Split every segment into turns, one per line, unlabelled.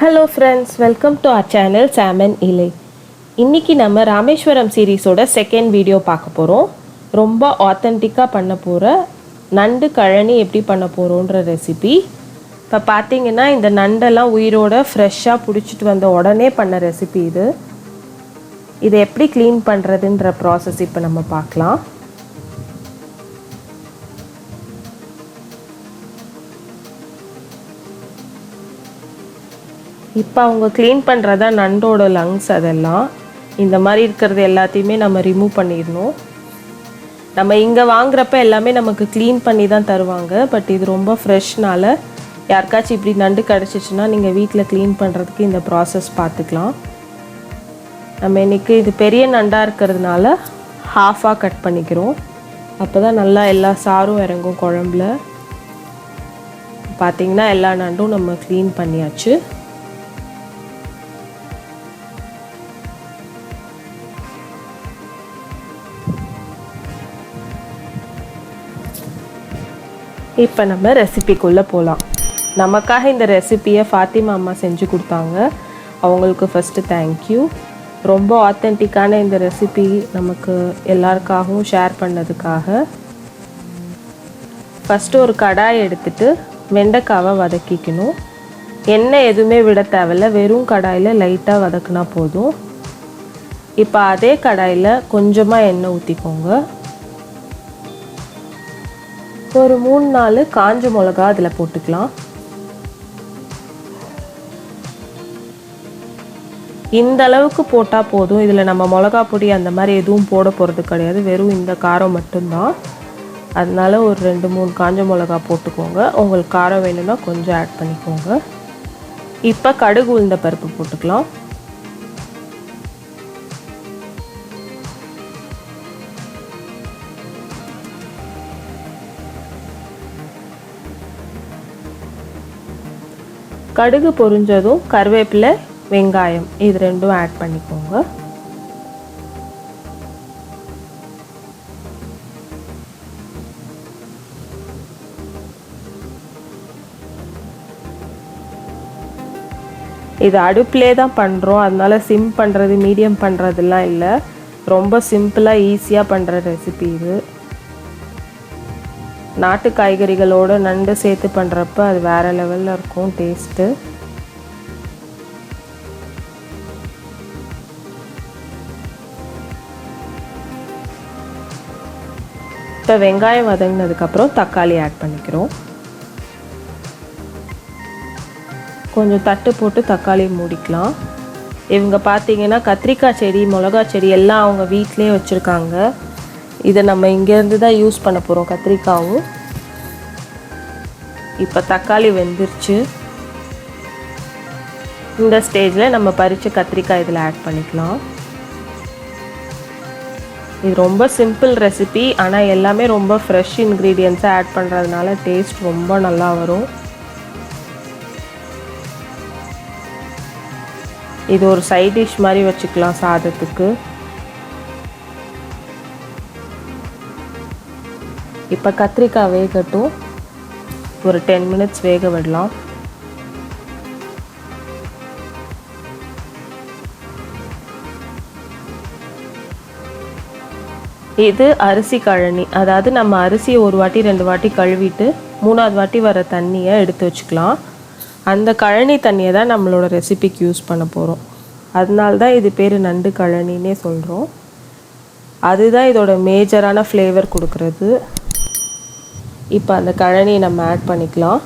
Hello friends, welcome to our channel Salmon Ilai. இன்னைக்கு நம்ம Rameswaram சீரிஸோட second video பார்க்க போறோம். ரொம்ப ஆத்தென்டிக்கா பண்ண போற நண்டு கழனி எப்படி பண்ண போறோம்ன்ற ரெசிபி. இப்ப பாத்தீங்கன்னா இந்த நண்டெல்லாம் உயிரோட ஃப்ரெஷ்ஷா புடிச்சிட்டு வந்த உடனே பண்ண ரெசிபி இது. இதை எப்படி க்ளீன் பண்றதுன்ற process இப்ப நம்ம பார்க்கலாம். இப்போ அவங்க க்ளீன் பண்ணுறதா நண்டோட லங்ஸ் அதெல்லாம் இந்த மாதிரி இருக்கிறது எல்லாத்தையுமே நம்ம ரிமூவ் பண்ணிடணும். நம்ம இங்கே வாங்குறப்ப எல்லாமே நமக்கு க்ளீன் பண்ணி தான் தருவாங்க. பட் இது ரொம்ப ஃப்ரெஷ்னால யாருக்காச்சும் இப்படி நண்டு கிடச்சிச்சின்னா நீங்கள் வீட்டில் க்ளீன் பண்ணுறதுக்கு இந்த ப்ராசஸ் பார்த்துக்கலாம். நம்ம இன்றைக்கி இது பெரிய நண்டாக இருக்கிறதுனால ஹாஃபாக கட் பண்ணிக்கிறோம். அப்போ தான் நல்லா எல்லா சாரும் இறங்கும் குழம்புல. பார்த்திங்கன்னா எல்லா நண்டும் நம்ம க்ளீன் பண்ணியாச்சு. இப்போ நம்ம ரெசிபிக்குள்ளே போகலாம். நமக்காக இந்த ரெசிப்பியை ஃபாத்திமா அம்மா செஞ்சு கொடுத்தாங்க. அவங்களுக்கு ஃபஸ்ட்டு தேங்க்யூ. ரொம்ப ஆத்தென்டிக்கான இந்த ரெசிபி நமக்கு எல்லாருக்காகவும் ஷேர் பண்ணதுக்காக. ஃபஸ்ட்டு ஒரு கடாய் எடுத்துகிட்டு வெண்டைக்காவை வதக்கிக்கணும். எண்ணெய் எதுவுமே விட தேவையில்ல, வெறும் கடாயில் லைட்டாக வதக்குனா போதும். இப்போ அதே கடாயில் கொஞ்சமாக எண்ணெய் ஊற்றிக்கோங்க. ஒரு 3-4 காஞ்ச மிளகா அதில் போட்டுக்கலாம். இந்த அளவுக்கு போட்டால் போதும். இதில் நம்ம மிளகா பொடி அந்த மாதிரி எதுவும் போட போகிறது கிடையாது, வெறும் இந்த காரம் மட்டும்தான். அதனால ஒரு 2-3 காஞ்ச மிளகா போட்டுக்கோங்க. உங்களுக்கு காரம் வேணும்னா கொஞ்சம் ஆட் பண்ணிக்கோங்க. இப்போ கடுகு உளுந்த பருப்பு போட்டுக்கலாம். கடுகு பொரிஞ்சதும் கருவேப்பிலை, வெங்காயம் இது ரெண்டும் ஆட் பண்ணிக்கோங்க. இது அடுப்பிலே தான் பண்ணுறோம், அதனால சிம் பண்ணுறது மீடியம் பண்ணுறதுலாம் இல்லை. ரொம்ப சிம்பிளாக ஈஸியாக பண்ணுற ரெசிபி இது. நாட்டு காய்கறிகளோடு நண்டு சேர்த்து பண்ணுறப்ப அது வேறு லெவலில் இருக்கும் டேஸ்ட்டு. இப்போ வெங்காயம் வதங்கினதுக்கப்புறம் தக்காளி ஆட் பண்ணிக்கிறோம். கொஞ்சம் தட்டு போட்டு தக்காளி மூடிக்கலாம். இவங்க பார்த்தீங்கன்னா கத்திரிக்காய் செடி, மிளகா செடி எல்லாம் அவங்க வீட்டிலே வச்சுருக்காங்க. இதை நம்ம இங்கேருந்து தான் யூஸ் பண்ண போகிறோம், கத்திரிக்காவும். இப்போ தக்காளி வெந்துருச்சு. இந்த ஸ்டேஜில் நம்ம பறித்த கத்திரிக்காய் இதில் ஆட் பண்ணிக்கலாம். இது ரொம்ப சிம்பிள் ரெசிபி, ஆனால் எல்லாமே ரொம்ப ஃப்ரெஷ் இன்க்ரீடியன்ஸை ஆட் பண்ணுறதுனால டேஸ்ட் ரொம்ப நல்லா வரும். இது ஒரு சைட் டிஷ் மாதிரி வச்சுக்கலாம் சாதத்துக்கு. இப்போ கத்திரிக்காய் வேகட்டும், ஒரு 10 மினிட்ஸ் வேக விடலாம். இது அரிசி கழனி, அதாவது நம்ம அரிசியை ஒரு வாட்டி 2 வாட்டி கழுவிட்டு 3ஆவது வாட்டி வர தண்ணியை எடுத்து வச்சுக்கலாம். அந்த கழனி தண்ணியை தான் நம்மளோட ரெசிபிக்கு யூஸ் பண்ண போகிறோம். அதனால தான் இது பேர் நண்டு கழனின்னே சொல்கிறோம். அதுதான் இதோட மேஜரான ஃப்ளேவர் கொடுக்குறது. இப்போ அந்த கழனியை நம்ம ஆட் பண்ணிக்கலாம்.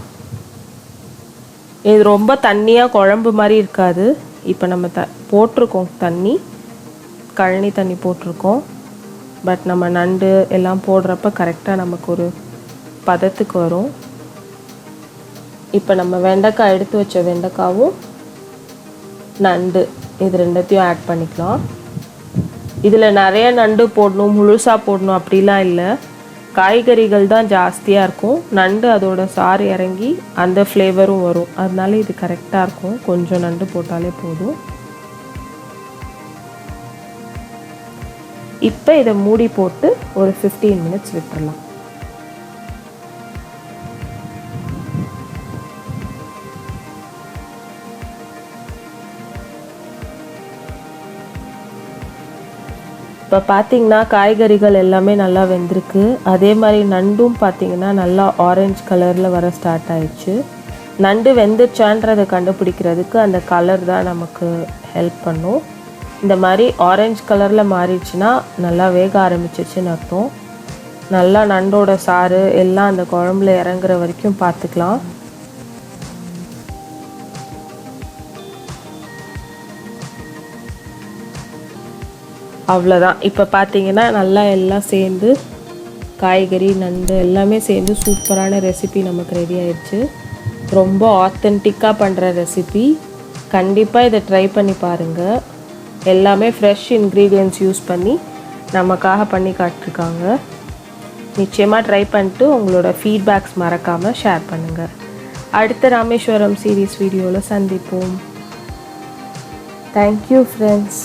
இது ரொம்ப தண்ணியாக குழம்பு மாதிரி இருக்காது. இப்போ நம்ம போட்டிருக்கோம் தண்ணி, கழனி தண்ணி போட்டிருக்கோம். பட் நம்ம நண்டு எல்லாம் போடுறப்ப கரெக்டாக நமக்கு ஒரு பதத்துக்கு வரும். இப்போ நம்ம வெண்டைக்காய் எடுத்து வச்ச வெண்டைக்காவும் நண்டு இது ரெண்டத்தையும் ஆட் பண்ணிக்கலாம். இதில் நிறைய நண்டு போடணும், முழுசாக போடணும் அப்படிலாம் இல்லை. காய்கறிகள் தான் ஜாஸ்தியாக இருக்கும், நண்டு அதோட சாறு இறங்கி அந்த ஃப்ளேவரும் வரும். அதனால இது கரெக்டாக இருக்கும். கொஞ்சம் நண்டு போட்டாலே போதும். இப்போ இதை மூடி போட்டு ஒரு 15 மினிட்ஸ் விட்டுடலாம். இப்போ பார்த்தீங்கன்னா காய்கறிகள் எல்லாமே நல்லா வெந்திருக்கு. அதே மாதிரி நண்டும் பார்த்தீங்கன்னா நல்லா ஆரஞ்சு கலரில் வர ஸ்டார்ட் ஆயிடுச்சு. நண்டு வெந்துச்சான்றதை கண்டுபிடிக்கிறதுக்கு அந்த கலர் தான் நமக்கு ஹெல்ப் பண்ணும். இந்த மாதிரி ஆரஞ்சு கலரில் மாறிடுச்சுன்னா நல்லா வேக ஆரம்பிச்சிச்சுன்னு அர்த்தம். நல்லா நண்டோட சாறு எல்லாம் அந்த குழம்புல இறங்குற வரைக்கும் பார்த்துக்கலாம். அவ்வளோதான். இப்போ பார்த்தீங்கன்னா நல்லா எல்லாம் சேர்ந்து காய்கறி நண்டு எல்லாமே சேர்ந்து சூப்பரான ரெசிபி நமக்கு ரெடி ஆயிடுச்சு. ரொம்ப ஆத்தென்டிக்காக பண்ணுற ரெசிபி. கண்டிப்பாக இதை ட்ரை பண்ணி பாருங்கள். எல்லாமே ஃப்ரெஷ் இன்க்ரீடியன்ட்ஸ் யூஸ் பண்ணி நமக்காக பண்ணி காட்டிருக்காங்க. நிச்சயமாக ட்ரை பண்ணிட்டு உங்களோட ஃபீட்பேக்ஸ் மறக்காமல் ஷேர் பண்ணுங்கள். அடுத்த ராமேஸ்வரம் சீரீஸ் வீடியோவில் சந்திப்போம். Thank you friends.